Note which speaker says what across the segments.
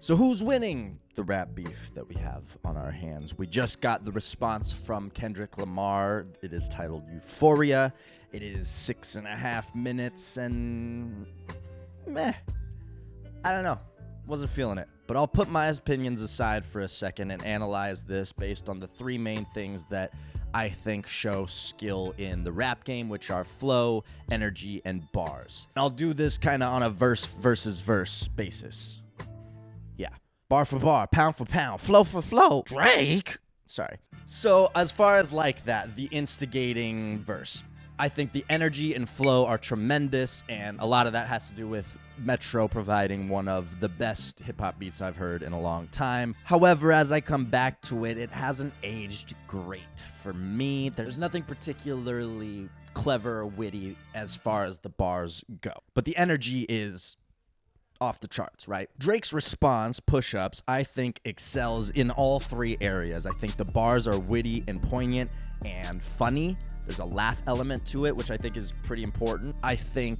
Speaker 1: So who's winning the rap beef that we have on our hands? We just got the response from Kendrick Lamar. It is titled Euphoria. It is 6.5 minutes and meh. I don't know. Wasn't feeling it. But I'll put my opinions aside for a second and analyze this based on the three main things that I think show skill in the rap game, which are flow, energy, and bars. And I'll do this kind of on a verse versus verse basis. Yeah. Bar for bar, pound for pound, flow for flow. Drake. Sorry. So as far as like that, the instigating verse, I think the energy and flow are tremendous, and a lot of that has to do with Metro providing one of the best hip-hop beats I've heard in a long time. However, as I come back to it, it hasn't aged great for me. There's nothing particularly clever or witty as far as the bars go. But the energy is off the charts, right? Drake's response, push-ups, I think excels in all three areas. I think the bars are witty and poignant and funny. There's a laugh element to it, which I think is pretty important. I think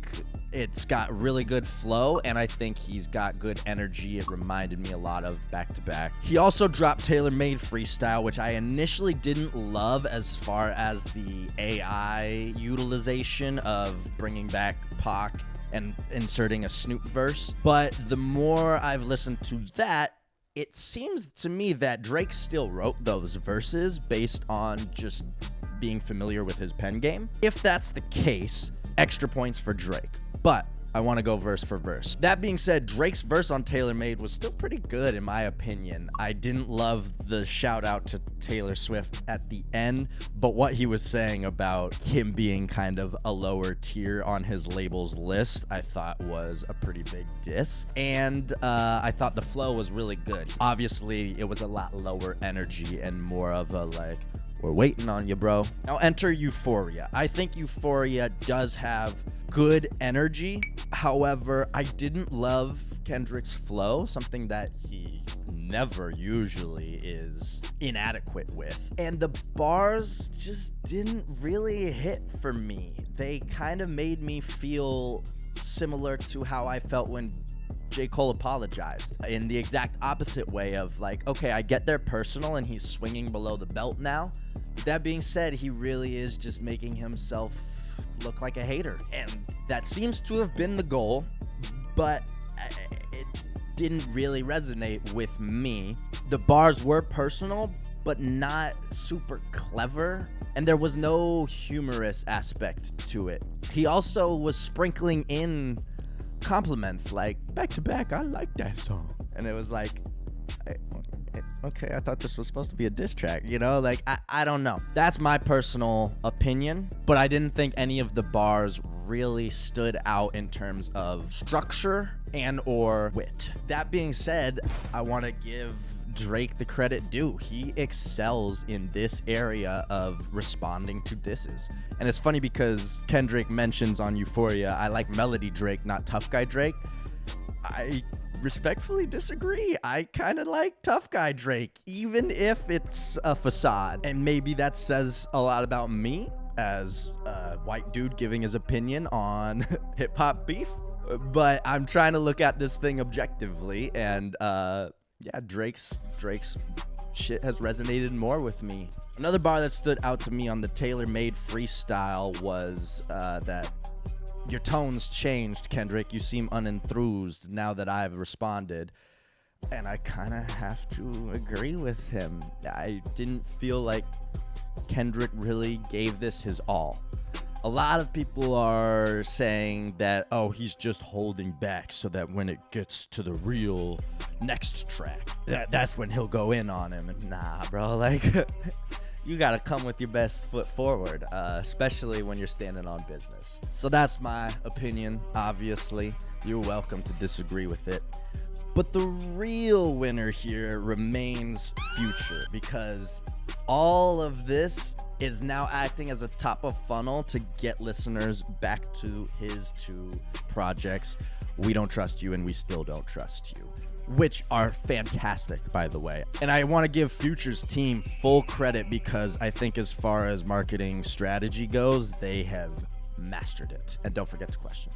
Speaker 1: it's got really good flow, and I think he's got good energy. It reminded me a lot of Back to Back. He also dropped Tailor-Made Freestyle, which I initially didn't love as far as the AI utilization of bringing back Pac and inserting a Snoop verse. But the more I've listened to that, it seems to me that Drake still wrote those verses based on just being familiar with his pen game. If that's the case, extra points for Drake. But I want to go verse for verse. That being said, Drake's verse on Taylor Made was still pretty good in my opinion. I didn't love the shout out to Taylor Swift at the end, but what he was saying about him being kind of a lower tier on his label's list, I thought was a pretty big diss. And I thought the flow was really good. Obviously, it was a lot lower energy and more of a like, we're waiting on you, bro. Now enter Euphoria. I think Euphoria does have good energy. However, I didn't love Kendrick's flow, something that he never usually is inadequate with. And the bars just didn't really hit for me. They kind of made me feel similar to how I felt when J. Cole apologized, in the exact opposite way of like, okay, I get they're personal and he's swinging below the belt now. That being said, he really is just making himself look like a hater. And that seems to have been the goal, but it didn't really resonate with me. The bars were personal, but not super clever. And there was no humorous aspect to it. He also was sprinkling in compliments like, back to back, I like that song. And it was like, okay, I thought this was supposed to be a diss track, you know? Like, I don't know. That's my personal opinion, but I didn't think any of the bars really stood out in terms of structure and or wit. That being said, I want to give Drake the credit due. He excels in this area of responding to disses. And it's funny because Kendrick mentions on Euphoria, I like melody Drake, not tough guy Drake. I respectfully disagree. I kind of like tough guy Drake, even if it's a facade. And maybe that says a lot about me as a white dude giving his opinion on hip hop beef. But I'm trying to look at this thing objectively, and yeah, Drake's shit has resonated more with me. Another bar that stood out to me on the Tailor-Made Freestyle was that your tone's changed, Kendrick. You seem unenthused now that I've responded. And I kind of have to agree with him. I didn't feel like Kendrick really gave this his all. A lot of people are saying that, oh, he's just holding back so that when it gets to the real next track, that's when he'll go in on him. And nah, bro, like, you gotta come with your best foot forward, especially when you're standing on business. So that's my opinion, obviously. You're welcome to disagree with it. But the real winner here remains Future, because all of this is now acting as a top of funnel to get listeners back to his two projects, We Don't Trust You and We Still Don't Trust You, which are fantastic, by the way. And I want to give Future's team full credit because I think as far as marketing strategy goes, they have mastered it. And don't forget to question.